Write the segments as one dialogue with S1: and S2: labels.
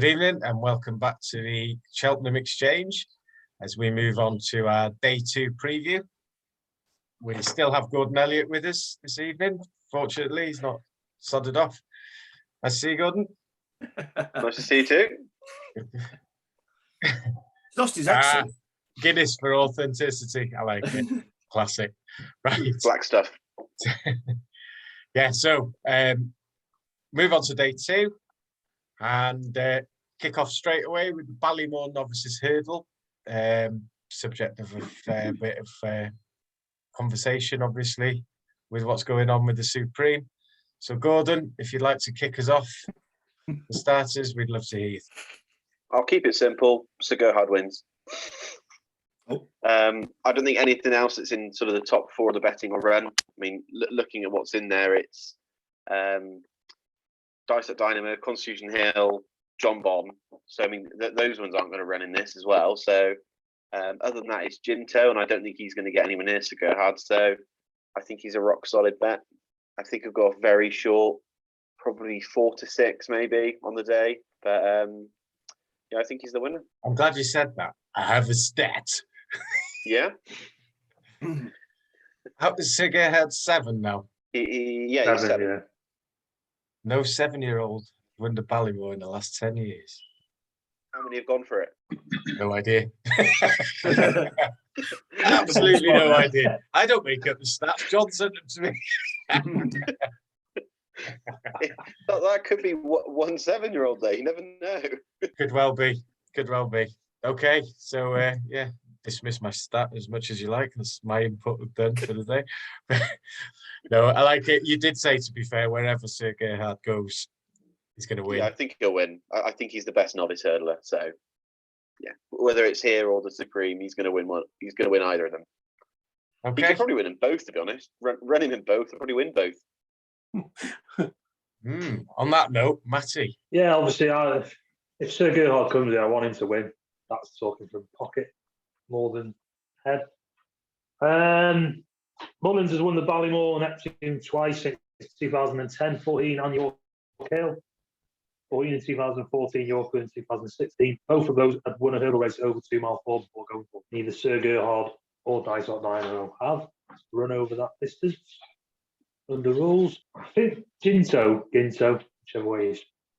S1: Good evening and welcome back to the Cheltenham Exchange as we move on to our day 2 preview. We still have Gordon Elliott with us this evening. Fortunately, he's not sodded off. Nice to see you, Gordon.
S2: Nice to see you too.
S3: Lost his accent.
S1: Guinness for authenticity. I like it. Classic. Right.
S2: Black stuff.
S1: Yeah, so move on to day 2 and kick off straight away with the Ballymore Novices Hurdle. Subject of a fair bit of conversation, obviously, with what's going on with the Supreme. So, Gordon, if you'd like to kick us off, the starters, we'd love to hear you.
S2: I'll keep it simple. So Gerhard wins.
S3: Oh.
S2: I don't think anything else that's in sort of the top 4 of the betting will run. I mean, looking at what's in there, it's Dice at Dynamo, Constitution Hill, John Bon. So, I mean, those ones aren't going to run in this as well. So, other than that, it's Ginto, and I don't think he's going to get anywhere near Sir Gerhard. So, I think he's a rock solid bet. I think I've got a very short, probably 4 to 6 maybe on the day. But, yeah, I think he's the winner.
S1: I'm glad you said that. I have a stat.
S2: Yeah.
S1: How does Sir Gerhard 7 now?
S2: Yeah, he's 7.
S4: Yeah.
S1: No 7-year-old won the Ballymore in the last 10 years.
S2: How many have gone for it?
S1: No idea. Absolutely no idea. I don't make up the stats. John sent them to me.
S2: That could be one 7-year-old there. You never know.
S1: Could well be. Could well be. Okay, so yeah, dismiss my stat as much as you like. That's my input done for the day. No, I like it. You did say, to be fair, wherever Sir Gerhard goes, he's going to win.
S2: Yeah, I think he'll win. I think he's the best novice hurdler. So, yeah, whether it's here or the Supreme, he's going to win one. He's going to win either of them.
S1: Okay.
S2: He could probably win them both, to be honest. Running them both, he'll probably win both.
S1: On that note, Matty.
S4: Yeah, obviously, if Sir Gerhard comes in, I want him to win. That's talking from pocket more than head. Mullins has won the Ballymore Neptune twice since 2010, 14 on York Hill, 14 in 2014, York in 2016. Both of those had won a hurdle race over 2 mile forward before going for. Neither Sir Gerhard or Dice at Dynamo have run over that distance under rules. I think Ginto, whichever way you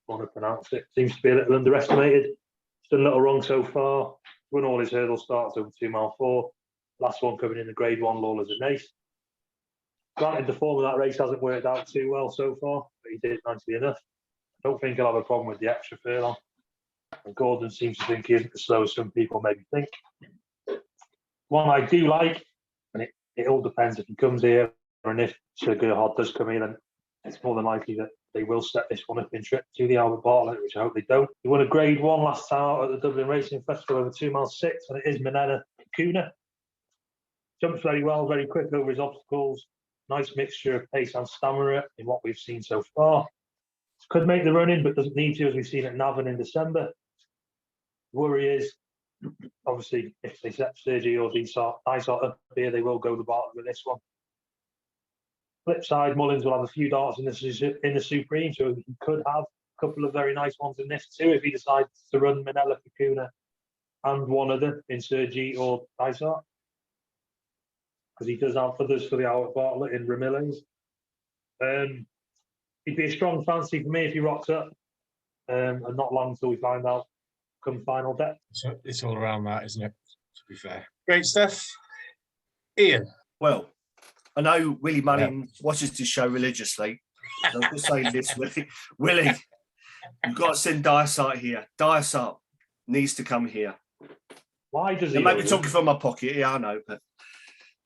S4: want to pronounce it, seems to be a little underestimated. He's done a little wrong so far. Won all his hurdle starts over 2 mile 4. Last one coming in the Grade 1 Lawlers and Nace. Granted, the form of that race hasn't worked out too well so far, but he did it nicely enough. I don't think he'll have a problem with the extra furlong. And Gordon seems to think he isn't as slow as some people maybe think. One I do like, and it all depends if he comes here and if Sir Gerhard does come in, and it's more than likely that they will set this one up in trip to the Albert Bartlett, which I hope they don't. He won a Grade 1 last time out at the Dublin Racing Festival over 2 mile 6, and it is Manana Kakuna. Jumps very well, very quick over his obstacles. Nice mixture of pace and stamina in what we've seen so far. Could make the run-in, but doesn't need to, as we've seen at Navan in December. The worry is, obviously, if they set Sergi or Dice up here, they will go the Bartlett with this one. Flip side, Mullins will have a few darts in the Supreme, so he could have a couple of very nice ones in this too if he decides to run Manella Kakuna and one other in Sergi or Dice, because he does have others for the Albert Bartlett in Ramilles. He'd be a strong fancy for me if he rocks up, and not long until we find out come final bet.
S1: So it's all around that, isn't it? To be fair. Great stuff. Ian.
S3: Well, I know Willie Manning watches this show religiously. So I'm just saying this, Willie, you've got to send Dysart here. Dysart needs to come here.
S4: Why does he?
S3: Maybe talking from my pocket, yeah, I know, but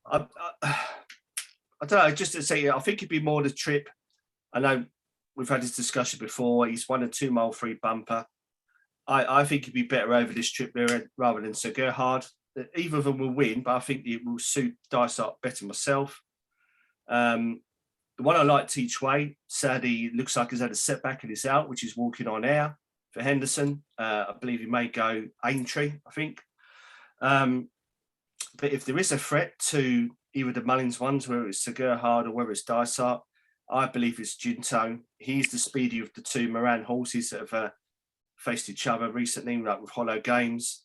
S3: I don't know. Just to say, I think it'd be more the trip. I know we've had this discussion before. He's won a 2 mile free bumper. I think he'd be better over this trip there rather than Sir Gerhard. Either of them will win, but I think it will suit Dysart better myself. The one I like, Teach Way, sadly looks like he's had a setback and it's out, which is Walking on Air for Henderson. I believe he may go Aintree, I think. But if there is a threat to either the Mullins ones, whether it's Sir Gerhard or whether it's Dysart, I believe it's Ginto. He's the speedier of the 2 Moran horses that have faced each other recently, like with Hollow Games.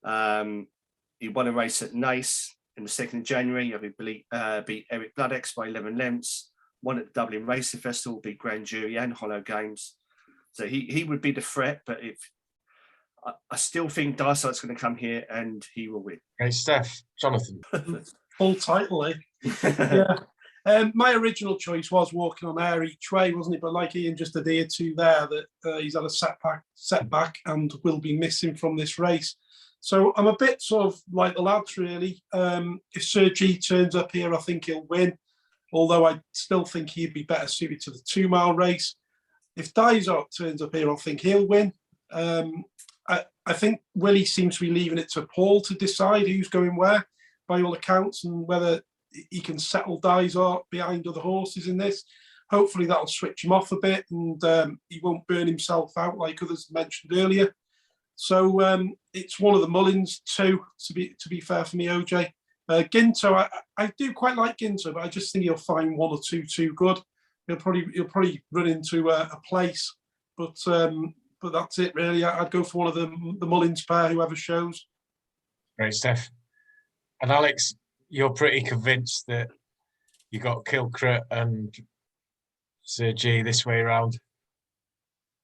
S3: He won a race at Nace in the 2nd of January. I beat Eric Bloodex by 11 lengths. Won at the Dublin Racing Festival, beat Grand Jury and Hollow Games. So he would be the threat, but if I still think Dysight's going to come here and he will win.
S1: Okay, Steph, Jonathan.
S5: Full title, eh? Yeah. My original choice was Walking on Air each way, wasn't it? But like Ian just adhered to there, that he's had a setback and will be missing from this race. So I'm a bit sort of like the lads, really. If Sir G turns up here, I think he'll win. Although I still think he'd be better suited to the 2 mile race. If Dysart turns up here, I think he'll win. I think Willie seems to be leaving it to Paul to decide who's going where, by all accounts, and whether he can settle Dysart behind other horses in this. Hopefully that'll switch him off a bit and he won't burn himself out like others mentioned earlier. So it's one of the Mullins too, to be fair for me, OJ. Ginto, I do quite like Ginto, but I just think he'll find 1 or 2 too good. He'll probably run into a place, but that's it really. I'd go for one of the Mullins pair, whoever shows.
S1: Great, Steph. And Alex, you're pretty convinced that you got Kilcret and Sir G this way around?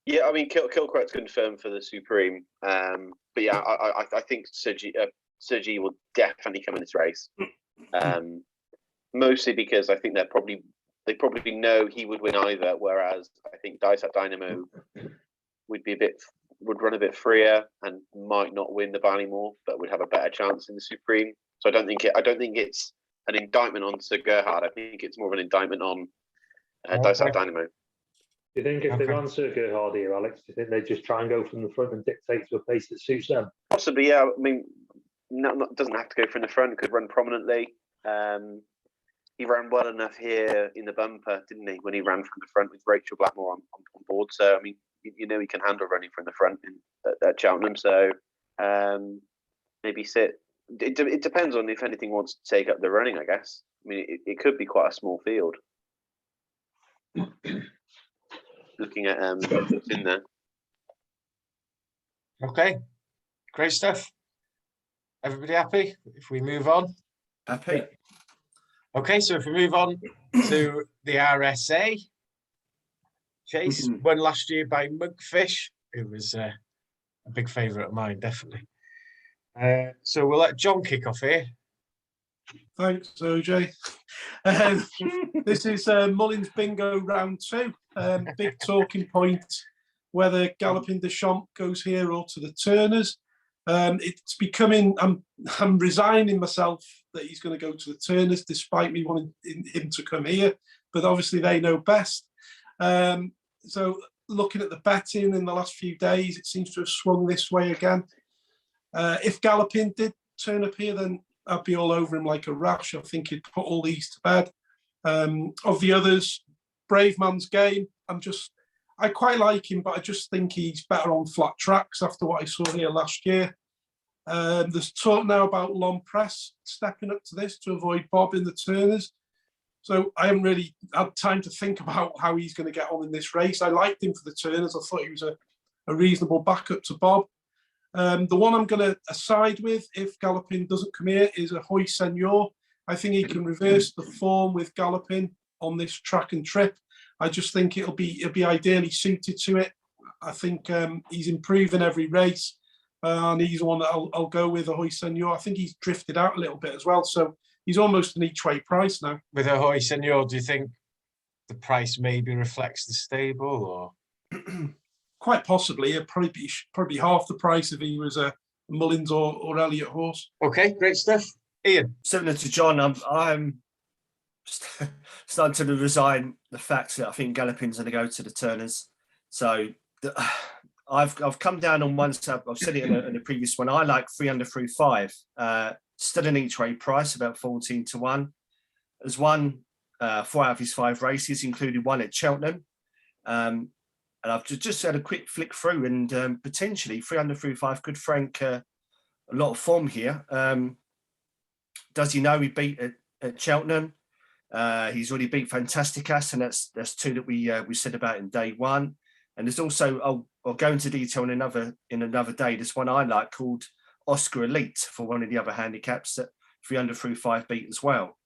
S2: Yeah, I mean, Kilcret's confirmed for the Supreme. But yeah, I think Sir G will definitely come in this race. Mostly because I think they probably know he would win either, whereas I think Dysart Dynamo would run a bit freer and might not win the Ballymore, but would have a better chance in the Supreme. So I don't think it's an indictment on Sir Gerhard. I think it's more of an indictment on Dysart Dynamo.
S4: Do you think if they ran Sir Gerhard here, Alex, do you think they'd just try and go from the front and dictate to a pace that suits them?
S2: Possibly, yeah. I mean, doesn't have to go from the front. Could run prominently. He ran well enough here in the bumper, didn't he? When he ran from the front with Rachel Blackmore on board. So I mean, you know, he can handle running from the front at Cheltenham. So maybe sit. It depends on if anything wants to take up the running, I guess. I mean, it could be quite a small field. Looking at what's in there.
S1: Okay, great stuff. Everybody happy? If we move on.
S3: Happy.
S1: Okay, so if we move on to the RSA, Chase won last year by Mugfish, who was a big favourite of mine, definitely. So we'll let John kick off here.
S5: Thanks, OJ. This is Mullins Bingo round 2. Big talking point, whether Galpin Deschamps goes here or to the Turners. It's becoming, I'm resigning myself that he's going to go to the Turners, despite me wanting him to come here. But obviously they know best. So looking at the betting in the last few days, it seems to have swung this way again. If Galpin did turn up here, then I'd be all over him like a rash. I think he'd put all these to bed. Of the others, Brave Man's Game, I quite like him, but I just think he's better on flat tracks after what I saw here last year. There's talk now about Long Press stepping up to this to avoid Bob in the Turners. So I haven't really had time to think about how he's going to get on in this race. I liked him for the Turners. I thought he was a reasonable backup to Bob. The one I'm going to side with, if Galpin doesn't come here, is a Hoy Senor. I think he can reverse the form with Galpin on this track and trip. I just think it'll be ideally suited to it. I think he's improving every race, and he's the one that I'll go with, a Hoy Senor. I think he's drifted out a little bit as well, so he's almost an each way price now.
S1: With a Hoy Senor, do you think the price maybe reflects the stable, or?
S5: Quite possibly. It'd probably half the price if he was a Mullins or Elliott horse.
S1: Okay, great stuff. Ian.
S3: Similar to John, I'm starting to resign the fact that I think Galpin's going to go to the Turners. So I've come down on one side. I've said it in the previous one. I like 3 under through 5. Still an each way price, about 14 to 1. Has won 4 out of his 5 races, including one at Cheltenham. And I've just had a quick flick through, and potentially 3 under through 5 could frank a lot of form here. Does he know he beat at Cheltenham? He's already beat Fantasticas, and that's 2 that we said about in day 1. And there's also, I'll go into detail in another day. There's one I like called Oscar Elite for one of the other handicaps that 300 through 5 beat as well.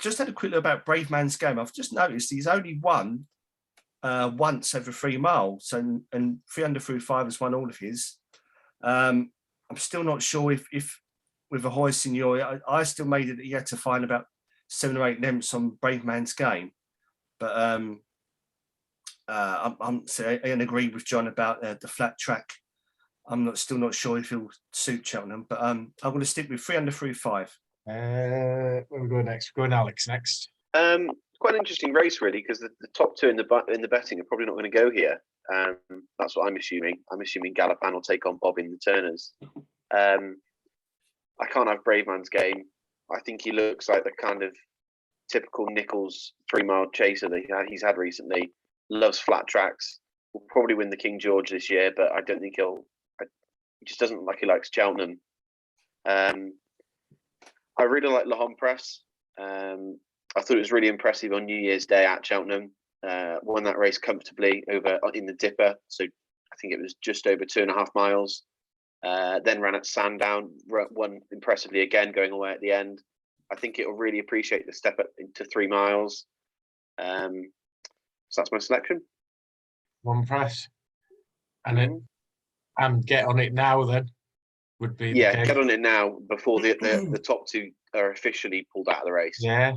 S3: Just had a quick look about Brave Man's Game. I've just noticed he's only won once every 3 miles, and 300 through 5 has won all of his. I'm still not sure if with a Ahoy Senior, I still made it that he had to find about 7 or 8 lengths on Brave Man's Game. But I'm saying agree with John about the flat track. I'm still not sure if he'll suit Cheltenham, but I'm going to stick with 300 through 5.
S1: Where we go next? We're going Alex next.
S2: Quite an interesting race, really, because the top 2 in the betting are probably not going to go here. That's what I'm assuming. I'm assuming Galpin will take on Bob in the Turners. I can't have Brave Man's Game. I think he looks like the kind of typical Nichols 3-mile chaser that he's had recently. Loves flat tracks. Will probably win the King George this year, but I don't think he just doesn't look like he likes Cheltenham. I really like La Press. I thought it was really impressive on New Year's Day at Cheltenham. Won that race comfortably over in the Dipper. So I think it was just over 2.5 miles. Then ran at Sandown, won impressively again, going away at the end. I think it will really appreciate the step up into 3 miles. So that's my selection.
S1: One Press. And get on it now then. Would be
S2: get on it now before the top 2 are officially pulled out of the race.
S1: Yeah,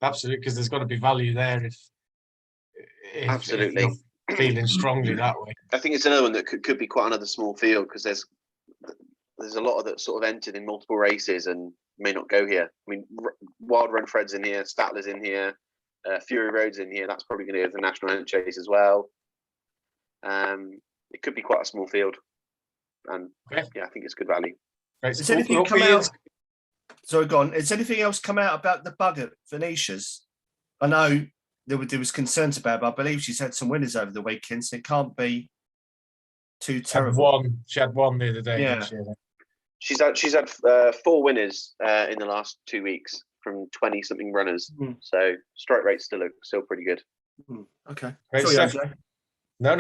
S1: absolutely, because there's got to be value there if
S2: absolutely
S1: if you're feeling strongly that way.
S2: I think it's another one that could be quite another small field, because there's a lot of that sort of entered in multiple races and may not go here. I mean, Wild Run Fred's in here, Statler's in here, Fury Road's in here. That's probably going to go to the National Handicap Chase as well. It could be quite a small field. And I think it's good value.
S1: Right,
S3: has anything come out? Sorry, go on. Has anything else come out about the bug at Venetia's? I know there was concerns about it, but I believe she's had some winners over the weekend, so it can't be too terrible.
S1: She had one the other day.
S3: Yeah.
S2: She's had 4 winners in the last 2 weeks from 20-something runners. So strike rate still pretty good.
S3: Okay.
S1: Great
S3: Sorry,
S1: stuff. No.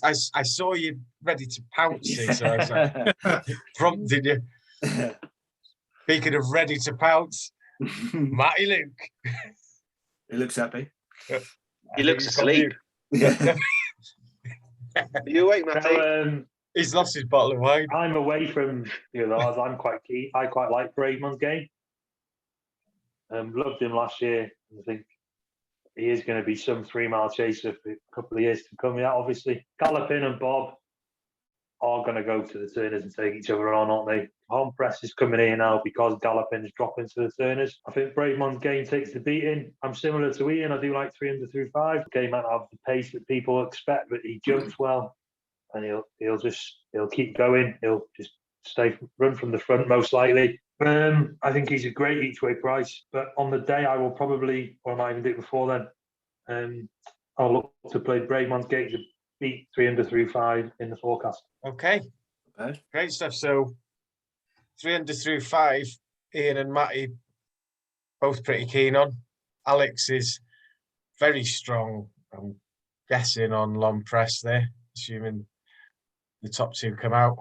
S1: I saw you ready to pounce it, so I was like, prompted you. Speaking of ready to pounce, Matty Luke.
S3: He looks happy.
S2: He looks asleep.
S3: Yeah.
S2: Are you awake, Matty?
S1: He's lost his bottle of wine.
S4: I'm away from the others. I'm quite keen. I quite like Brave Man's Game. Loved him last year. I think he is going to be some 3-mile chaser for a couple of years to come. Yeah, obviously, Galpin and Bob are going to go to the Turners and take each other on, aren't they? Home Press is coming here now because Galpin is dropping to the Turners. I think Brave Man's Game takes the beating. I'm similar to Ian. I do like 300 through 5. Game might not have the pace that people expect, but he jumps well, and he'll keep going. He'll just run from the front most likely. I think he's a great each-way price, but on the day I will probably, or I might even do it before then, I'll look to play Brave Man's Game to beat 300 through 5 in the forecast.
S1: Okay. Great stuff. So 300 through 5, Ian and Matty both pretty keen on. Alex is very strong, I'm guessing, on long press there, assuming the top 2 come out.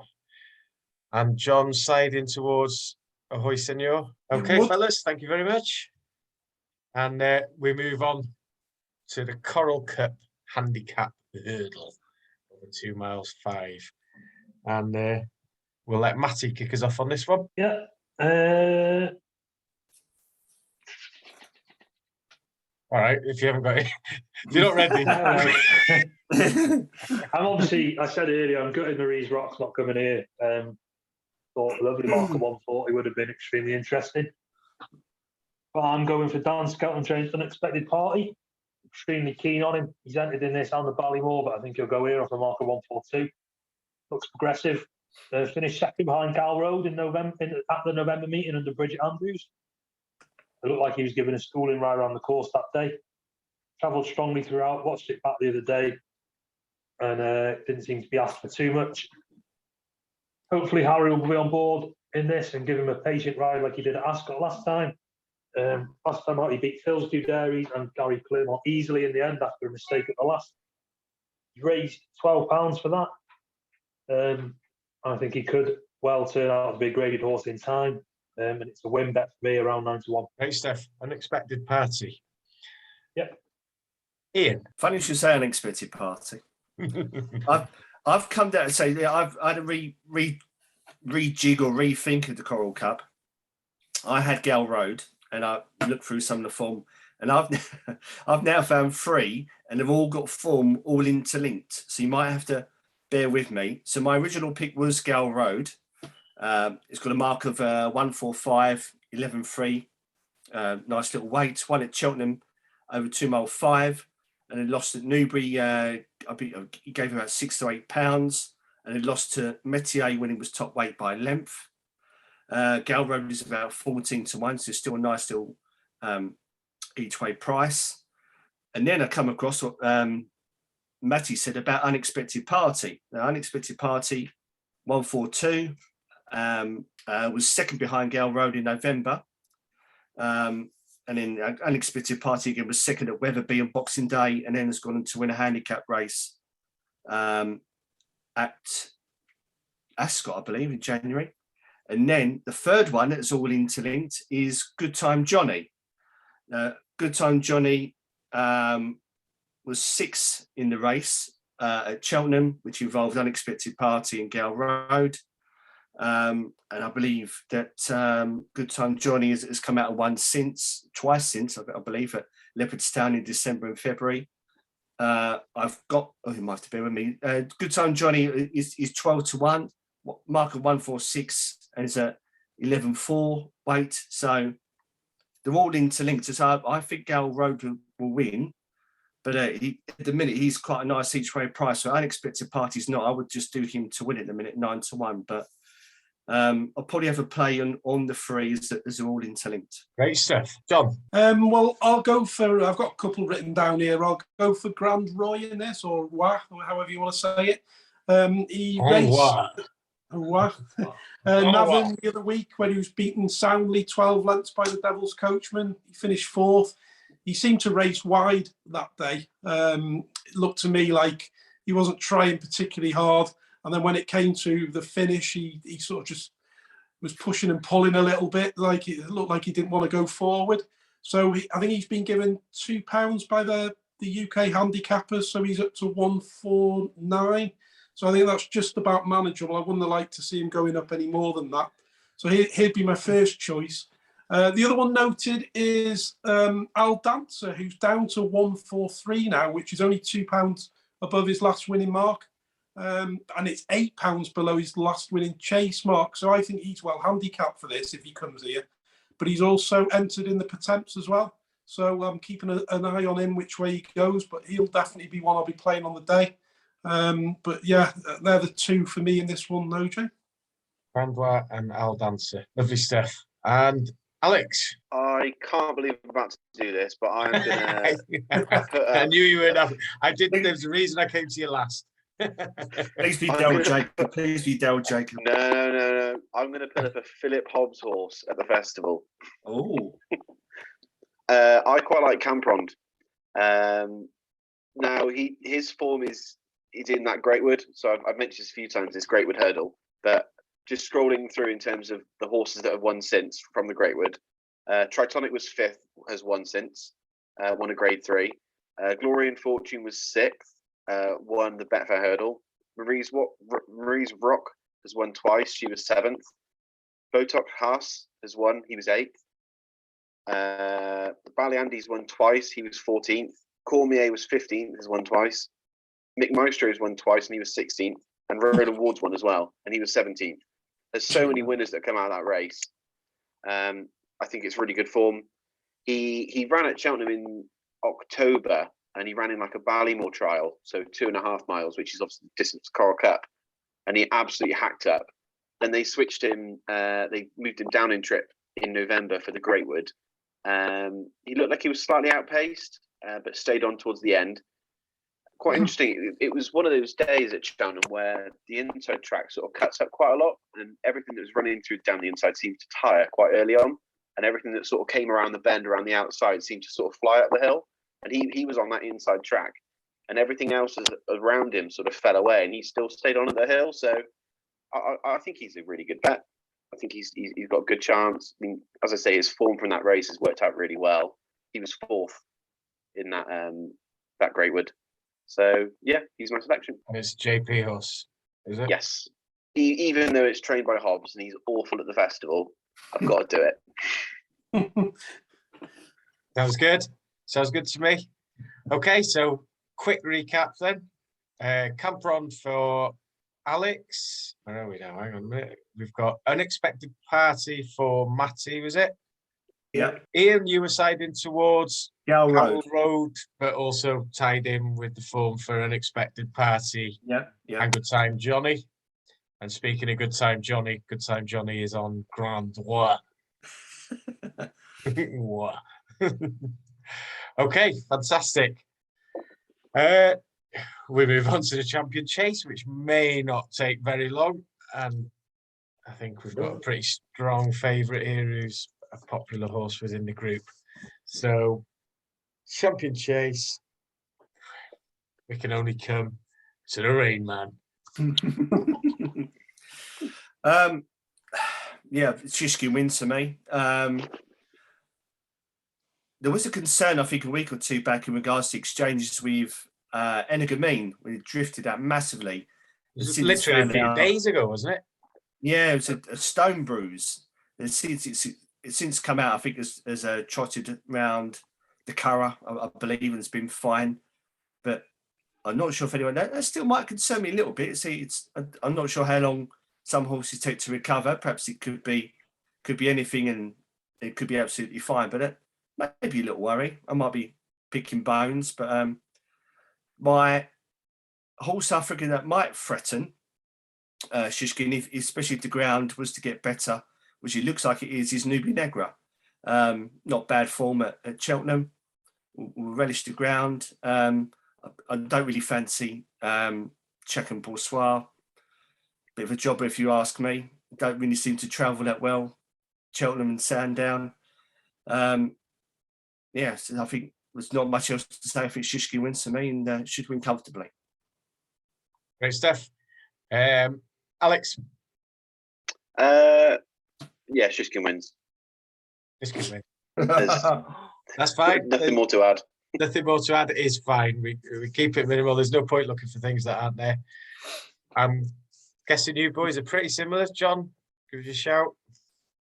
S1: And John's siding towards Ahoy Senor. Okay, fellas, thank you very much. And we move on to the Coral Cup Handicap Hurdle over 2 miles 5. And we'll let Matty kick us off on this one.
S4: Yeah.
S1: All right, if you haven't got it, if you're not ready.
S4: I'm obviously, I said earlier, I'm gutted Marie's Rock's not coming here. Thought a lovely mark of 140 would have been extremely interesting. But I'm going for Dan Skelton Train's Unexpected Party. Extremely keen on him. He's entered in this on the Ballymore, but I think he'll go here off a mark of 142. Looks progressive. Finished second behind Gal Road in November at the November meeting under Bridget Andrews. It looked like he was given a schooling right around the course that day. Travelled strongly throughout. Watched it back the other day, and didn't seem to be asked for too much. Hopefully Harry will be on board in this and give him a patient ride like he did at Ascot last time. Last time out, he beat Phil's Two Dairies and Gary Claremont easily in the end after a mistake at the last. He raised £12 for that. I think he could well turn out to be a graded horse in time. And it's a win bet for me around 9-1.
S1: Great stuff. Unexpected Party.
S4: Yep.
S1: Ian.
S3: Funny you should say Unexpected Party. I've come down to say, yeah, I've had a rejig or rethink of the Coral Cup. I had Gal Road, and I looked through some of the form, and I've now found 3, and they've all got form all interlinked. So you might have to bear with me. So my original pick was Gal Road. It's got a mark of 145, 11.3. Nice little weight. Won at Cheltenham over 2 mile 5, and then lost at Newbury. He gave him about £6 to £8, and then lost to Metier when he was top weight by length. Gal Road is about 14 to 1, so still a nice little each way price. And then I come across what Matty said about Unexpected Party. Now, Unexpected Party 142 was second behind Gal Road in November. And then Unexpected Party again was second at Wetherby on Boxing Day, and then has gone on to win a handicap race at Ascot, I believe, in January. And then the third one that's all interlinked is Good Time Johnny. Good Time Johnny was 6 in the race at Cheltenham, which involved Unexpected Party and Gal Road. And I believe that Good Time Johnny has come out and won twice since, I believe, at Leopardstown in December and February. I've got, you might have to bear with me. Good Time Johnny is 12 to 1, mark of 146, and it's at 11.4 weight. So they're all interlinked. So I think Gal Road will win. But at the minute, he's quite a nice each way price. So Unexpected Party's not. I would just do him to win at the minute, 9 to 1. But I'll probably have a play on the 3s that are all interlinked.
S1: Great stuff. John.
S5: Well, I'll go for, I've got a couple written down here. I'll go for Grand Roy in this, or Wah, or however you want to say it. He raced Navan the other week when he was beaten soundly 12 lengths by the Devil's Coachman. He finished 4th. He seemed to race wide that day. It looked to me like he wasn't trying particularly hard. And then when it came to the finish, he sort of just was pushing and pulling a little bit. Like it looked like he didn't want to go forward. So I think he's been given £2 by the UK handicappers. So he's up to 149. So I think that's just about manageable. I wouldn't have liked to see him going up any more than that. So he'd be my first choice. The other one noted is Al Dancer, who's down to 143 now, which is only £2 above his last winning mark. And it's £8 below his last winning chase mark. So I think he's well handicapped for this if he comes here. But he's also entered in the Pertemps as well. So I'm keeping an eye on him, which way he goes. But he'll definitely be one I'll be playing on the day. But yeah, they're the 2 for me in this one, OJ.
S1: Grandwa and Al Dancer. Lovely stuff. And Alex.
S2: I can't believe I'm about to do this, but I'm gonna.
S1: I knew you would. There's a reason I came to you last.
S3: Please be Del Jacob. Please be Del Jacob.
S2: No. I'm going to put up a Philip Hobbs horse at the festival.
S3: Oh.
S2: I quite like Camprond. Now his form is in that Greatwood. So I've mentioned this a few times. This Greatwood hurdle, but just scrolling through in terms of the horses that have won since from the Greatwood. Tritonic was 5th, has won since, won a Grade 3. Glory and Fortune was 6th, won the Betfair hurdle. Marie's Rock has won twice, she was 7th. Botox Haas has won, he was 8th. Bally Andy's won twice, he was 14th. Cormier was 15th, has won twice. Mick Maestro has won twice, and he was 16th. And Roland Ward's won as well, and he was 17th. There's so many winners that come out of that race. I think it's really good form. He ran at Cheltenham in October, and he ran in like a Ballymore trial, so 2.5 miles, which is obviously the distance to Coral Cup, and he absolutely hacked up. Then they switched him, they moved him down in trip in November for the Greatwood. He looked like he was slightly outpaced, but stayed on towards the end. Quite interesting. It was one of those days at Cheltenham where the inside track sort of cuts up quite a lot, and everything that was running through down the inside seemed to tire quite early on. and everything that sort of came around the bend around the outside seemed to sort of fly up the hill, and he was on that inside track, and everything else around him sort of fell away, and he still stayed on at the hill. So I think he's a really good bet. I think he's got a good chance. I mean, as I say, his form from that race has worked out really well. He was 4th in that Greatwood. So yeah, he's my selection.
S1: And it's JP horse, is it?
S2: Yes. Even though it's trained by Hobbs and he's awful at the festival, I've got to do it.
S1: Sounds good. Sounds good to me. Okay, so quick recap then. Camper on for Alex. Where are we now? Hang on a minute. We've got Unexpected Party for Matty, was it?
S3: Yeah.
S1: Ian, you were siding towards
S3: Gal
S1: Howell
S3: Road.
S1: Road, but also tied in with the form for Unexpected Party
S3: Yeah. Yeah.
S1: and Good Time Johnny. And speaking of Good Time Johnny is on Grand Droit. Okay, fantastic. We move on to the Champion Chase, which may not take very long. And I think we've got a pretty strong favourite here who's a popular horse within the group. So, Champion Chase, we can only come to the Rain Man.
S3: Yeah, Shishkin wins to me. There was a concern, I think, a week or two back in regards to exchanges with Energamine, when it drifted out massively.
S1: It was literally a few days ago, wasn't it?
S3: Yeah, it was a stone bruise. It's since come out, I think, as trotted around the Curragh, I believe, and it's been fine. But I'm not sure if anyone, that still might concern me a little bit. See, I'm not sure how long some horses take to recover. Perhaps it could be anything, and it could be absolutely fine. But it may be a little worry. I might be picking bones, but my horse I reckon that might threaten Shishkin, especially if the ground was to get better, which it looks like it is Nubia Negra. Not bad form at Cheltenham. We'll relish the ground. I don't really fancy Check and Boursois. Bit of a jobber, if you ask me. Don't really seem to travel that well. Cheltenham and Sandown. Yeah, so I think there's not much else to say. I think Shishkin wins to me and should win comfortably.
S1: Great stuff. Alex?
S2: Yeah, Shishkin wins.
S1: This could win.
S2: There's
S1: That's fine.
S2: nothing more to add.
S1: Nothing more to add. It is fine. We keep it minimal. There's no point looking for things that aren't there. I'm guessing you boys are pretty similar. John, give us a shout.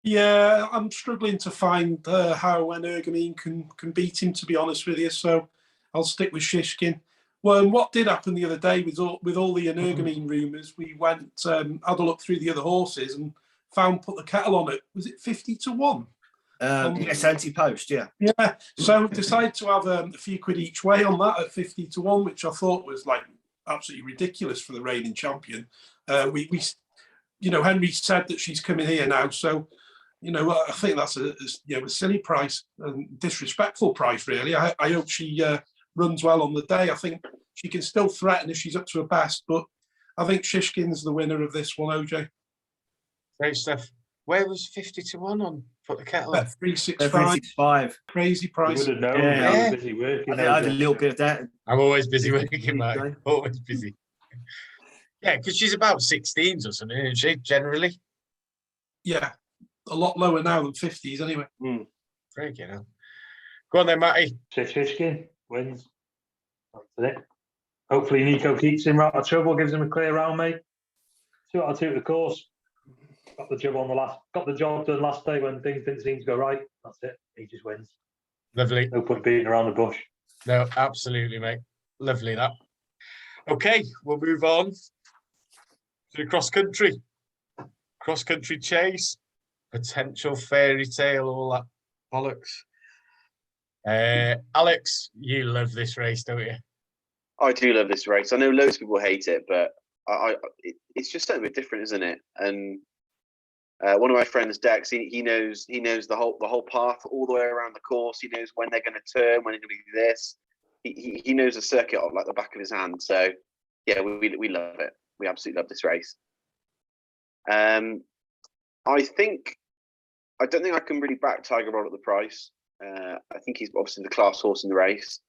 S5: Yeah, I'm struggling to find how Energamine can beat him, to be honest with you. So I'll stick with Shishkin. Well, and what did happen the other day with all the Energamine rumours, we went, had a look through the other horses and found Put the Kettle on it. Was it 50-1?
S3: Yes, Ante-Post, yeah.
S5: Yeah, so decided to have a few quid each way on that at 50-1, which I thought was like absolutely ridiculous for the reigning champion. We Henry said that she's coming here now, so I think that's a silly price and disrespectful price, really. I hope she runs well on the day. I think she can still threaten if she's up to her best, but I think Shishkin's the winner of this one, OJ.
S1: Great stuff. Where was 50-1 on Put the Kettle on?
S3: 365.
S5: Crazy price.
S4: You would have known.
S3: Yeah.
S4: I was busy working.
S3: I had a little bit of that.
S1: I'm always busy working, mate. Always busy. Yeah, because she's about 16s or something, isn't she, generally?
S5: Yeah, a lot lower now than 50s anyway.
S1: Great, Go on then, Matty.
S4: Shishkin wins. That's it. Hopefully Nico keeps him out of trouble, gives him a clear round, mate. 2 out of 2 at the course. Got the job done last day when things didn't seem to go right. That's it. He just wins.
S1: Lovely.
S4: No point beating around the bush.
S1: No, absolutely, mate. Lovely that. Okay, we'll move on to the cross country. Cross country chase. Potential fairy tale, all that bollocks. Alex, you love this race, don't you?
S2: I do love this race. I know loads of people hate it, but it's just something a bit different, isn't it? And one of my friends, Dex, he knows the whole path all the way around the course. He knows when they're going to turn, when they're going to do this. He knows the circuit like the back of his hand. So yeah, we love it. We absolutely love this race. I think I don't think I can really back Tiger Roll at the price. I think he's obviously the class horse in the race.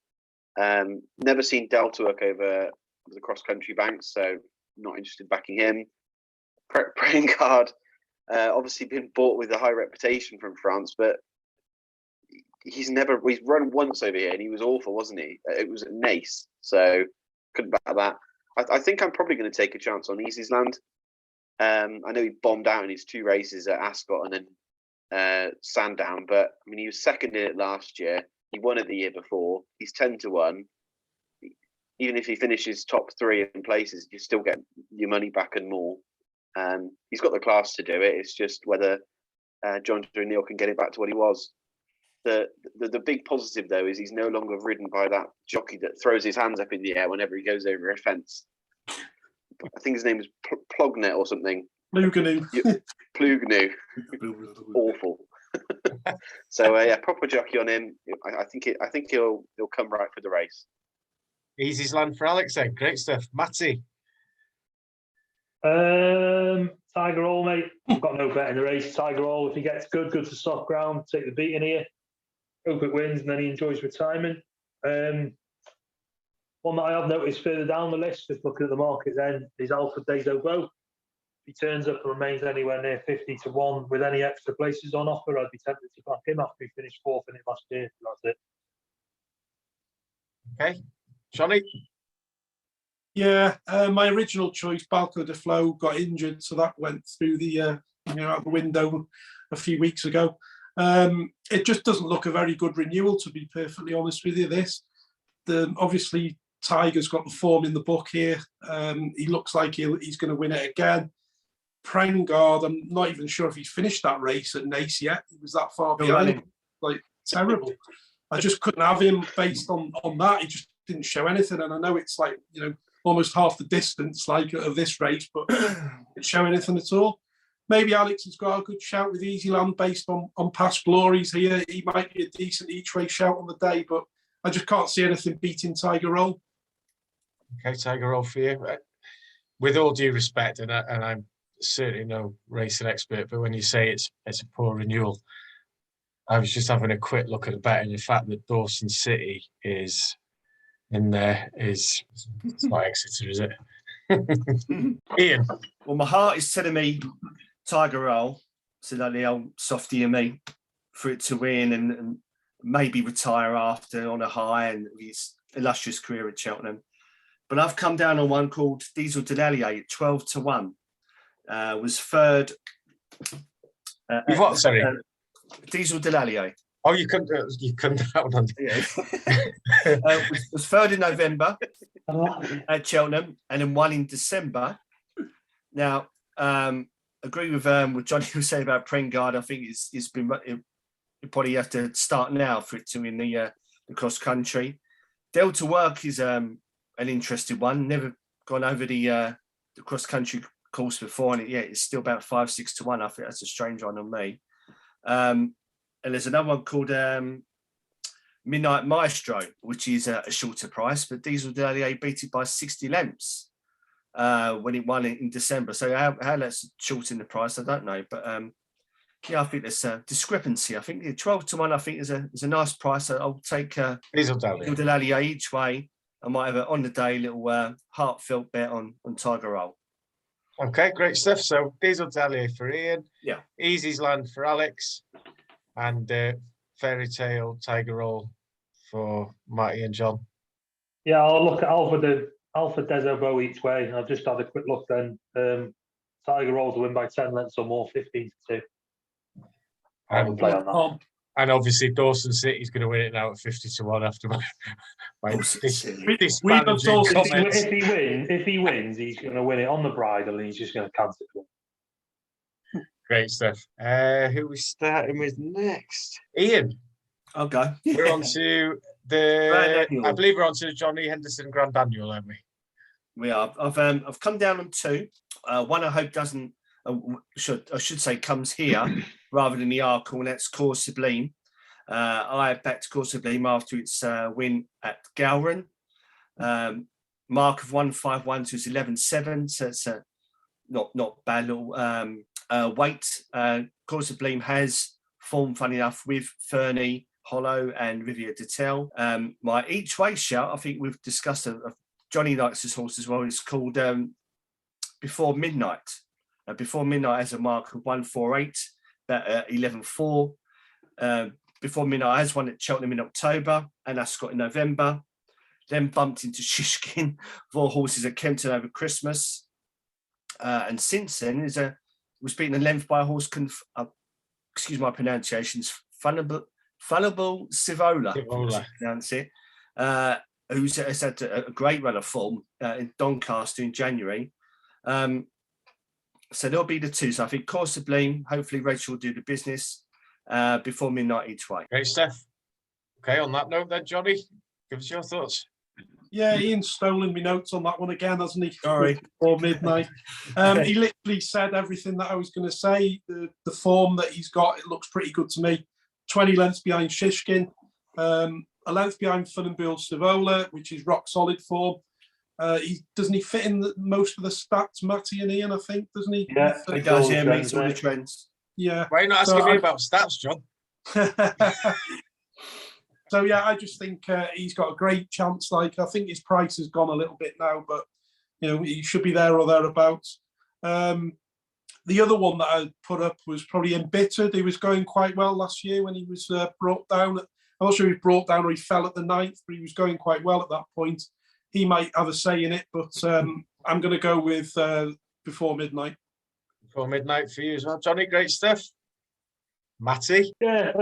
S2: Never seen Delta work over the cross-country banks, so not interested in backing him. Praying Card, obviously been bought with a high reputation from France, but he's run once over here and he was awful, wasn't he? It was at Nace, so couldn't back that. I think I'm probably going to take a chance on Easy's Land. I know he bombed out in his 2 races at Ascot and then Sandown, but I mean, he was second in it last year. He won it the year before. He's 10-1. Even if he finishes top 3 in places, you still get your money back and more. He's got the class to do it. It's just whether John O'Neill can get it back to what he was. The big positive though is he's no longer ridden by that jockey that throws his hands up in the air whenever he goes over a fence. I think his name is Plognet or something.
S5: Pluganu.
S2: Pluganu. Awful. So yeah, proper jockey on him. I think he'll come right for the race.
S1: Easy's Land for Alex then. Great stuff. Matty.
S4: Tiger Roll, mate. I've got no bet in the race. Tiger Roll, if he gets good to soft ground, take the beating here. Hope it wins, and then he enjoys retirement. One that I have noticed further down the list, just looking at the market then, is Alfred Desobo. If he turns up and remains anywhere near 50-1 with any extra places on offer, I'd be tempted to back him after he finished 4th in it last year. That's it.
S1: Okay. Johnny?
S5: Yeah, my original choice, Balco de Flo, got injured, so that went through the out the window a few weeks ago. It just doesn't look a very good renewal, to be perfectly honest with you. Obviously Tiger's got the form in the book here. He looks like he's going to win it again. Prengard, I'm not even sure if he's finished that race at Nace yet. He was that far behind. Like, terrible. I just couldn't have him based on that. He just didn't show anything, and I know it's like, almost half the distance like of this race, but didn't show anything at all. Maybe Alex has got a good shout with Easy Land based on past glories here. He might be a decent each way shout on the day, but I just can't see anything beating Tiger Roll.
S1: Okay, Tiger Roll for you. With all due respect, and I'm certainly no racing expert, but when you say it's a poor renewal, I was just having a quick look at the bet, and the fact that Dawson City is in there it's not Exeter, is it? Ian?
S3: Well, my heart is telling me Tiger Roll, so that the old softy in me, for it to win and maybe retire after on a high and his illustrious career at Cheltenham. But I've come down on one called Diesel Delalier at 12-1. Was third.
S1: You've what? Sorry,
S3: Diesel Delalier.
S1: Oh, you couldn't down on.
S3: Yeah. Was third in November at Cheltenham, and then won in December. Now, agree with what Johnny was saying about Prengard. I think it's been. You probably have to start now for it to win the cross country. Delta Work is an interesting one. Never gone over the cross country course before, and it's still about 5-6-1. I think that's a strange one on me. And there's another one called Midnight Maestro, which is a shorter price, but Diesel Delalier beat it by 60 lengths when it won in December. So how that's shorten the price, I don't know. But I think there's a discrepancy. I think 12-1, I think is a nice price. I'll take
S1: Diesel
S3: Delalier each way. I might have on the day little heartfelt bet on Tiger Roll.
S1: Okay, great stuff. So Diesel Delalier for Ian.
S3: Yeah.
S1: Easy's Land for Alex. And Fairy Tale Tiger Roll for Matty and John.
S4: Yeah, I'll look at Alfred Desobo each way. I've just had a quick look then. Tiger Roll to win by 10 lengths or more, 15-2.
S1: And
S4: play on that.
S1: And obviously Dawson City's going to win it now at 50-1 after my
S4: if he wins, he's going to win it on the bridle and he's just going to cancel it.
S1: Great stuff. Who are we starting with next? Ian.
S3: I'll go.
S1: We're on to I believe we're on to the Johnny Henderson Grand Annual, aren't we?
S3: We are. I've come down on 2. One I hope doesn't. I should say comes here rather than the Arkle, and that's Core Sublime. I backed Core Sublime after its win at Galpin. Mark of 151 to 11.7, so it's not bad little weight. Core Sublime has form, funny enough, with Fernie, Hollow, and Riviera de Tel. My each way shout, I think we've discussed. Johnny likes this horse as well. It's called Before Midnight. Before Midnight has a mark of 148, about 11.4. Before Midnight has one at Cheltenham in October, and Ascot in November. Then bumped into Shishkin, 4 horses at Kempton over Christmas. And since then, was beaten a length by a horse, excuse my pronunciations, Funnable Sivola, pronounce it, who's has had a great run of form in Doncaster in January. So there'll be the 2. So I think Course of Blame, hopefully Rachel will do the business Before Midnight each way.
S1: Great stuff. Okay, on that note then, Johnny, give us your thoughts.
S5: Yeah, Ian's stolen me notes on that one again, hasn't he?
S3: Sorry.
S5: Before Midnight. He literally said everything that I was going to say. The form that he's got, it looks pretty good to me. 20 lengths behind Shishkin, a length behind Funnable Sivola, which is rock solid form. Doesn't he fit in most of the stats, Matty and Ian, I think, doesn't he?
S4: Yeah,
S3: He does, yeah, meets all the trends.
S5: Yeah.
S1: Why are you not asking me about stats, John?
S5: So yeah, I just think he's got a great chance. Like, I think his price has gone a little bit now, but he should be there or thereabouts. The other one that I put up was probably Embittered. He was going quite well last year when he was brought down. I'm not sure he was brought down or he fell at the 9th, but he was going quite well at that point. He might have a say in it, but I'm going to go with Before Midnight.
S1: Before Midnight for you as well, Johnny. Great stuff. Matty?
S4: Yeah,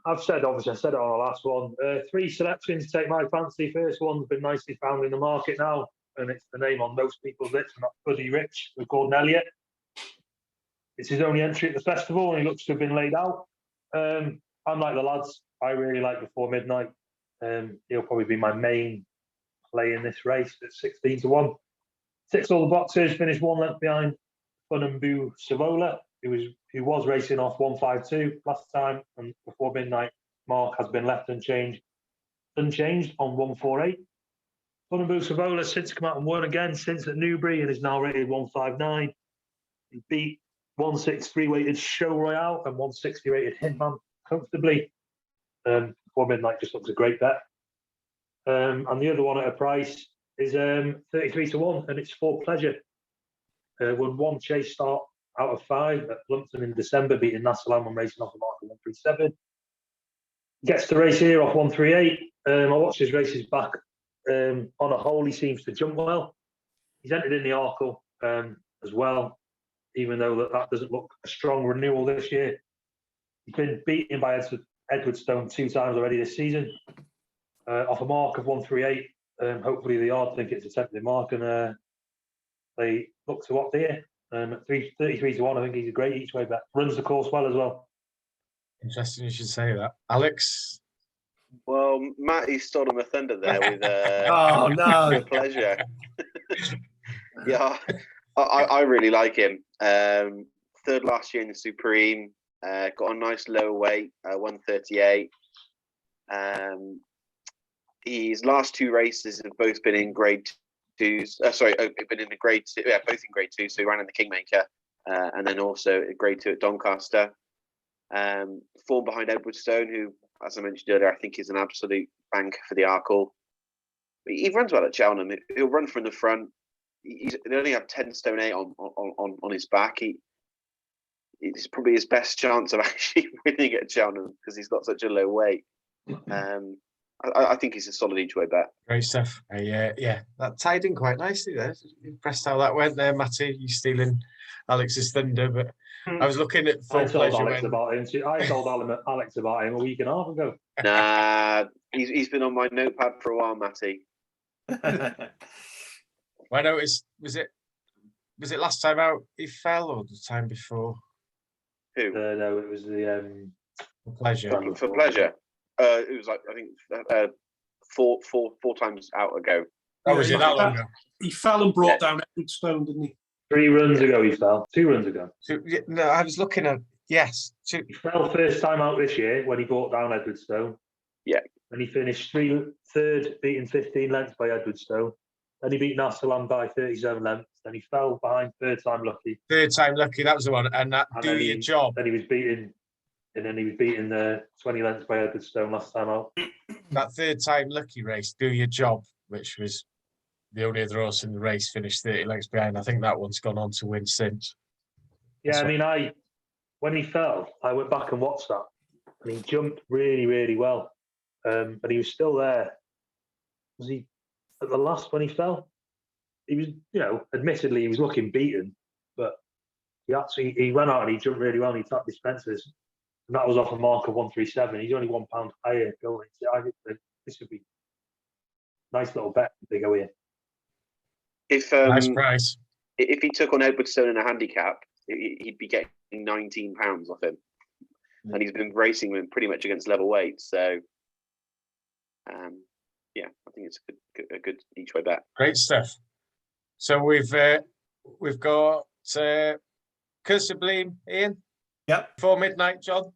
S4: I said it on the last one. 3 selections take my fancy. First one's been nicely found in the market now, and it's the name on most people's lips, and that's Buddy Rich with Gordon Elliott. It's his only entry at the festival, and he looks to have been laid out. I'm like the lads. I really like Before Midnight. He'll probably be my main play in this race at 16-1. Ticks all the boxes. Finished 1 length behind Funnable Sivola, who was racing off 152 last time, and Before Midnight mark has been left unchanged on 148. Funnable Sivola since come out and won again since at Newbury and is now rated 159. He beat 163 rated Show Royale and 160 rated Hitman comfortably. Before Midnight just looks a great bet. And the other one at a price is 33-1, and it's For Pleasure. Won 1 chase start out of 5 at Plumpton in December, beating Nassalam and racing off a mark of 137. Gets the race here off 138. I watched his races back. On a whole, he seems to jump well. He's entered in the Arkle as well, even though that doesn't look a strong renewal this year. He's been beaten by Edwardstone 2 times already this season. Off a mark of 138. Hopefully the yard think it's a tempting mark, and they look to opt here. At 33-1, I think he's a great each way bet. Runs the course well as well.
S1: Interesting you should say that. Alex?
S2: Well, Matty stole my thunder there with
S3: Oh, no.
S2: For Pleasure. Yeah, I really like him. 3rd last year in the Supreme. Got a nice lower weight, 138. His last 2 races have both been in grade 2s. Been in the grade 2. Yeah, both in grade 2. So he ran in the Kingmaker, and then also grade 2 at Doncaster. Form behind Edwardstone, who, as I mentioned earlier, I think is an absolute banker for the Arkle. He runs well at Cheltenham. He'll run from the front. They only have 10 stone 8 on his back. It's probably his best chance of actually winning at Cheltenham because he's got such a low weight. I think he's a solid each way bet.
S1: Great stuff. Yeah, that tied in quite nicely there. Impressed how that went there, Matty. You stealing Alex's thunder, but I was looking at For Pleasure.
S4: I told Alex about him a week and a half ago.
S2: Nah, he's been on my notepad for a while, Matty.
S1: I noticed, was it last time out he fell or the time before?
S2: Who?
S4: No, it was the
S1: For Pleasure.
S2: For Pleasure. It was like, I think, 4 times out ago.
S1: Oh, was it that long ago?
S5: He fell and brought down Edwardstone, didn't he?
S4: 3 runs ago he fell. 2 runs ago.
S1: No, I was looking at, yes. 2.
S4: He fell first time out this year when he brought down Edwardstone.
S2: Yeah.
S4: And he finished 3rd, beating 15 lengths by Edwardstone. Then he beat Nassalam by 37 lengths. Then he fell behind 3rd time lucky.
S1: 3rd time lucky, that was the one. And that do your job.
S4: Then he was beaten and then he was beaten 20 lengths by Edwardstone last time out.
S1: That third time lucky race, Do Your Job, which was the only other horse in the race, finished 30 lengths behind. I think that one's gone on to win since.
S4: Yeah, I mean, when he fell, I went back and watched that, and he jumped really, really well. But he was still there. Was he at the last when he fell? He was, admittedly he was looking beaten, but he ran out and he jumped really well and he tapped his fences. And that was off a mark of 137. He's only £1 higher going. I think this would be a nice little bet if they go in.
S2: If
S1: Nice price.
S2: if he took on Edwardstone in a handicap, he'd be getting £19 off him, and he's been racing him pretty much against level weight. So, yeah, I think it's a good each way bet.
S1: Great stuff. So we've got Cursebleem, Ian.
S3: Yep.
S1: Before midnight, John.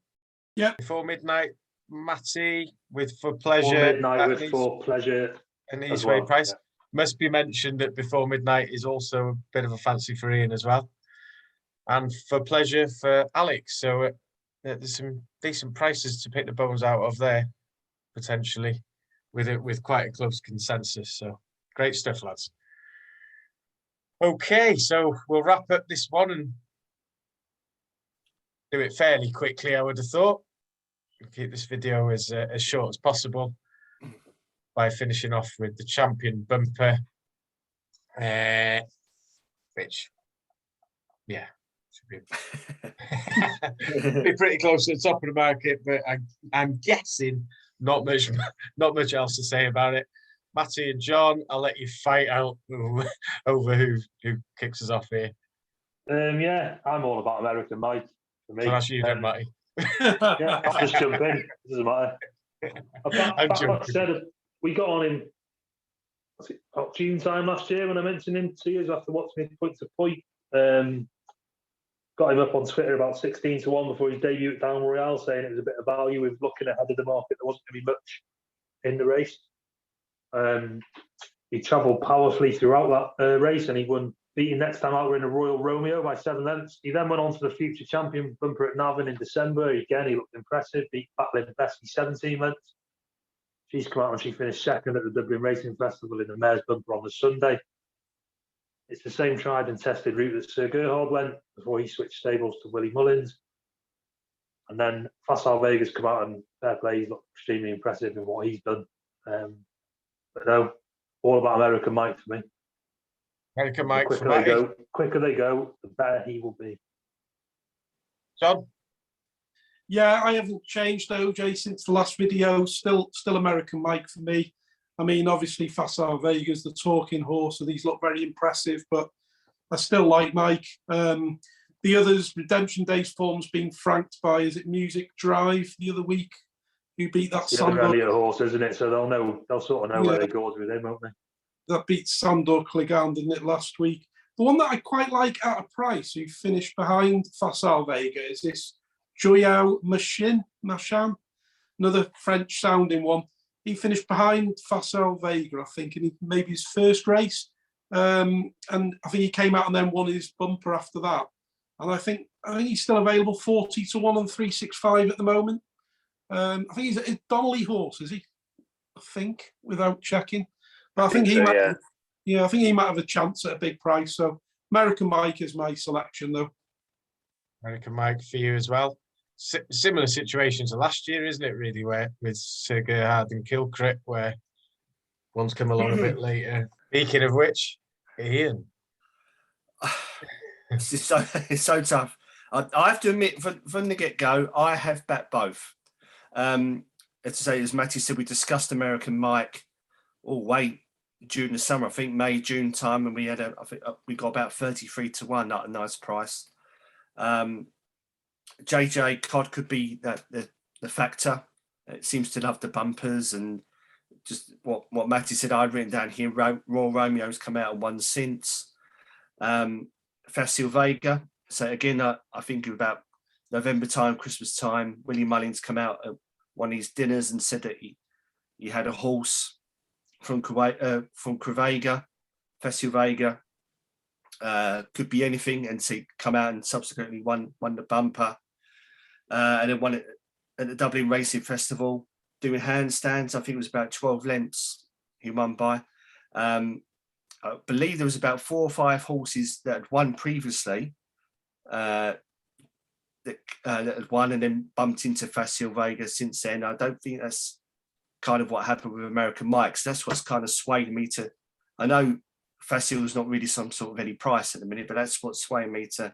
S5: Yep.
S1: Before midnight, Matty with For Pleasure.
S4: Before midnight with For Pleasure.
S1: An
S4: as
S1: each-way
S4: well,
S1: price.
S4: yeah.
S1: Must be mentioned that Before Midnight is also a bit of a fancy for Ian as well. And For Pleasure for Alex. So there's some decent prices to pick the bones out of there, potentially, with quite a close consensus. So great stuff, lads. Okay, so we'll wrap up this one and do it fairly quickly, I would have thought. Keep this video as short as possible by finishing off with the champion bumper, which, yeah, should be pretty close to the top of the market, but I'm guessing not much else to say about it. Matty and John, I'll let you fight out over who kicks us off here.
S4: Yeah, I'm all about American Mike for me.
S1: So that's you then, Matty.
S4: Yeah, I'll just jump in. It doesn't matter.
S1: I'm joking.
S4: Like I said, we got on him June time last year when I mentioned him 2 years after watching him point to point. Got him up on Twitter about 16 to 1 before his debut at Down Royale, saying it was a bit of value with looking ahead of the market. There wasn't going to be much in the race. He travelled powerfully throughout that race, and he won. Beating next time out, we're in a Royal Romeo by 7 lengths. He then went on to the future champion bumper at Navan in December. Again, he looked impressive. Beat Battling Bessie 17 lengths. She's come out and she finished second at the Dublin Racing Festival in the Mayor's Bumper on the Sunday. It's the same tried and tested route that Sir Gerhard went before he switched stables to Willie Mullins. And then Facile Vega's come out and fair play, he's looked extremely impressive in what he's done. But no, all about American Mike for me.
S1: American Mike.
S4: The quicker they go, the better he will be.
S1: John?
S5: Yeah, I haven't changed OJ since the last video. Still American Mike for me. I mean, obviously Facile Vega's the talking horse, and these look very impressive, but I still like Mike. The others, Redemption Day's form's been franked by, is it Music Drive the other week? Who beat that
S4: Sandor horse, isn't it? So they'll sort of know where they go with him, won't they?
S5: That beat Sandor Clegane, didn't it, last week? The one that I quite like at a price, who finished behind Facile Vega, is this Joyau Machin, another French-sounding one. He finished behind Facile Vega, I think, in maybe his first race. And I think he came out and then won his bumper after that. And I think he's still available 40 to 1 on 365 at the moment. I think he's a Donnelly horse, is he? I think, without checking. But I think he might. Yeah, I think he might have a chance at a big price. So American Mike is my selection, though.
S1: American Mike for you as well. Similar situation to last year, isn't it? Really, where with Sir Gerhard and Kilcrick, where one's come along a bit later. Speaking of which, Ian.
S3: It's so tough. I have to admit, from the get-go, I have bet both. As Matty said, we discussed American Mike during the summer. I think May, June time, and we had we got about 33 to 1 at a nice price. JJ Cod could be the factor. It seems to love the bumpers, and just what Matty said, I'd written down here. Royal Romeo's come out and won since. Facile Vega. So again, I think about November time, Christmas time. Willie Mullins come out at one of his dinners and said that he had a horse from Crevega, Facile Vega. Could be anything, and so come out and subsequently won the bumper. and then won it at the Dublin Racing Festival doing handstands. I think it was about 12 lengths he won by. I believe there was about 4 or 5 horses that had won previously that had won and then bumped into Facile Vega since then. I don't think that's kind of what happened with American Mike's. That's what's kind of swayed me to. I know Facile is not really some sort of any price at the minute, but that's what's swaying me to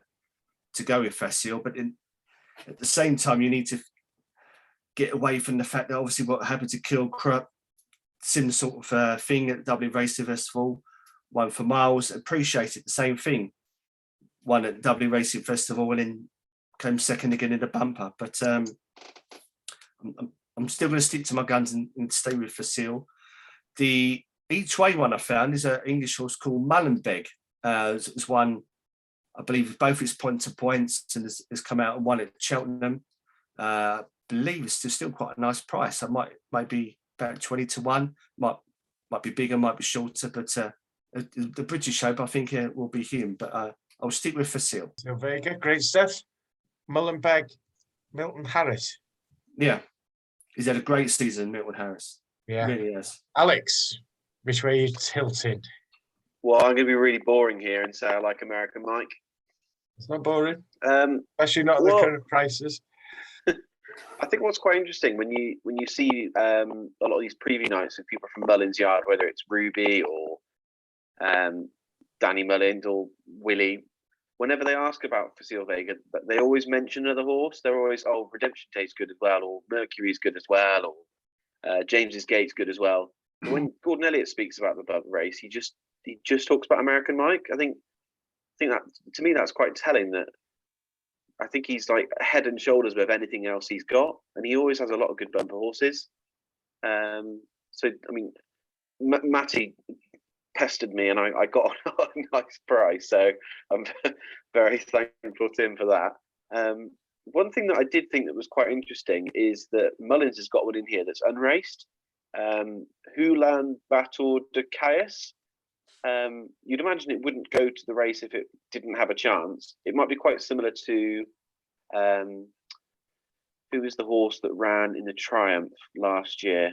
S3: go with Facile. But at the same time, you need to get away from the fact that obviously what happened to Kilcrup, similar sort of thing at the Dublin Racing Festival, won for miles. Appreciate it, the same thing. Won at the Dublin Racing Festival and then came second again in the bumper. But I'm still going to stick to my guns and stay with Facile. The each way one I found is an English horse called Mullenbeg. It's won, I believe, both its point to points and has come out and won at Cheltenham. I believe it's still quite a nice price. I might be about 20 to 1. Might be bigger, might be shorter, but the British Hope, I think it will be him. But I'll stick with Facile.
S1: So Vega, great stuff. Mullenbeg, Milton Harris.
S3: Yeah, he's had a great season, Milton Harris.
S1: Yeah,
S3: Really has.
S1: Alex, which way are you tilting?
S2: Well, I'm going to be really boring here and say I like American Mike.
S1: It's not boring, especially not at the current prices.
S2: I think what's quite interesting when you see a lot of these preview nights with people from Mullins Yard, whether it's Ruby or Danny Mullins or Willie, whenever they ask about Facile Vega, they always mention another horse. They're always, Redemption Day's good as well, or Mercury's good as well, or James's Gate's good as well. But when Gordon Elliott speaks about the race, he just talks about American Mike. I think that, to me, that's quite telling. That I think he's like head and shoulders above anything else he's got, and he always has a lot of good bumper horses. So I mean, Matty pestered me, and I got a nice price, so I'm very thankful to him for that. One thing that I did think that was quite interesting is that Mullins has got one in here that's unraced. Hulan Bator de Caius. You'd imagine it wouldn't go to the race if it didn't have a chance. It might be quite similar to who was the horse that ran in the Triumph last year?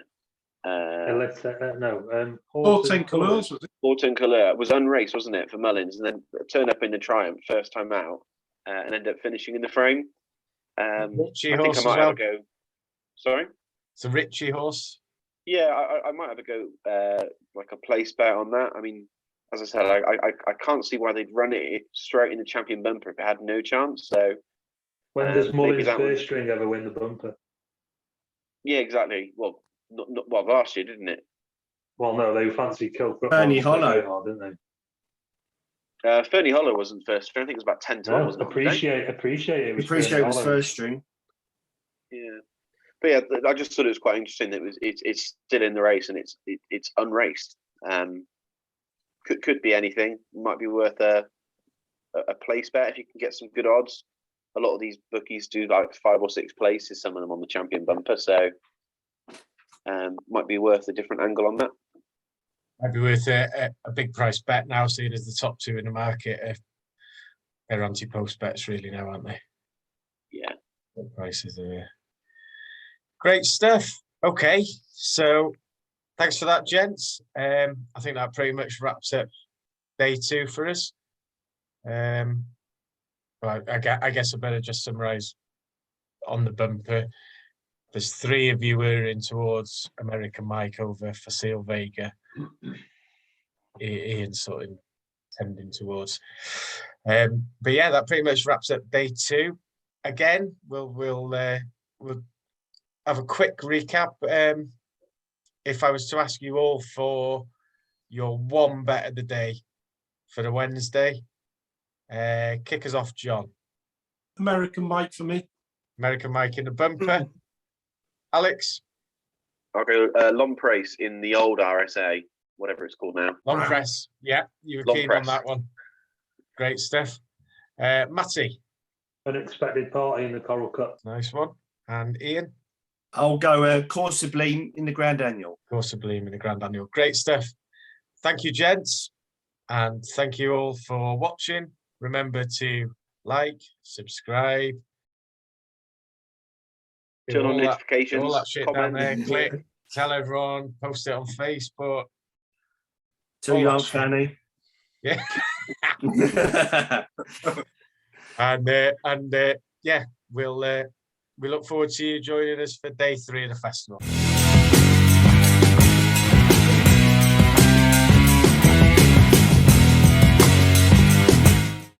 S5: Horton Colours, was it?
S2: Horton Colours was unraced, wasn't it, for Mullins, and then turned up in the Triumph first time out and ended up finishing in the frame.
S1: Richie
S2: I
S1: horse
S2: think I might
S1: as
S2: have a go. Sorry?
S1: It's a Richie horse.
S2: Yeah, I might have a go, like a place bet on that. I mean, as I said, I can't see why they'd run it straight in the champion bumper if it had no chance. So
S4: when does Mullins first string ever win the bumper?
S2: Yeah, exactly. Well, not last year, didn't it?
S4: Well, no, they fancy Kilcrup.
S3: Fernie Hollow,
S4: hard, didn't they?
S2: Fernie Hollow wasn't first string. I think it was about 10 to 1, wasn't it?
S4: Appreciate
S3: it was first string.
S2: Yeah. But yeah, I just thought it was quite interesting that it's still in the race and it's unraced. Could be anything. Might be worth a place bet if you can get some good odds. A lot of these bookies do like 5 or 6 places, some of them on the champion bumper, so might be worth a different angle on that.
S1: Might be worth a big price bet now, seeing as the top 2 in the market are Ante-Post bets really now, aren't they?
S2: Yeah.
S1: The prices are great stuff. Okay, so thanks for that, gents. I think that pretty much wraps up day 2 for us. Well, I guess I better just summarise on the bumper. There's 3 of you who are in towards American Mike over Facile Vega. Ian sort of tending towards. But yeah, that pretty much wraps up day 2. Again, we'll have a quick recap. If I was to ask you all for your one bet of the day for the Wednesday, kick us off, John.
S5: American Mike for me.
S1: American Mike in the bumper. Alex?
S2: I'll go Lomprace in the old RSA, whatever it's called now.
S1: Long press. Yeah, you were
S2: Long
S1: keen
S2: press.
S1: on that one. Great stuff. Matty?
S4: Unexpected Party in the Coral Cup.
S1: Nice one. And Ian?
S3: I'll go Course Sublime in the Grand Annual.
S1: Course Sublime in the Grand Annual. Great stuff. Thank you, gents. And thank you all for watching. Remember to like, subscribe,
S2: Turn on
S1: all
S2: notifications.
S1: that shit down there.
S2: comment.
S1: Click, tell everyone, post it on Facebook.
S3: Tell
S1: all
S3: your
S1: that
S3: Aunt
S1: shit.
S3: Fanny.
S1: Yeah,
S3: Well,
S1: and yeah, we look forward to you joining us for day 3 of the festival.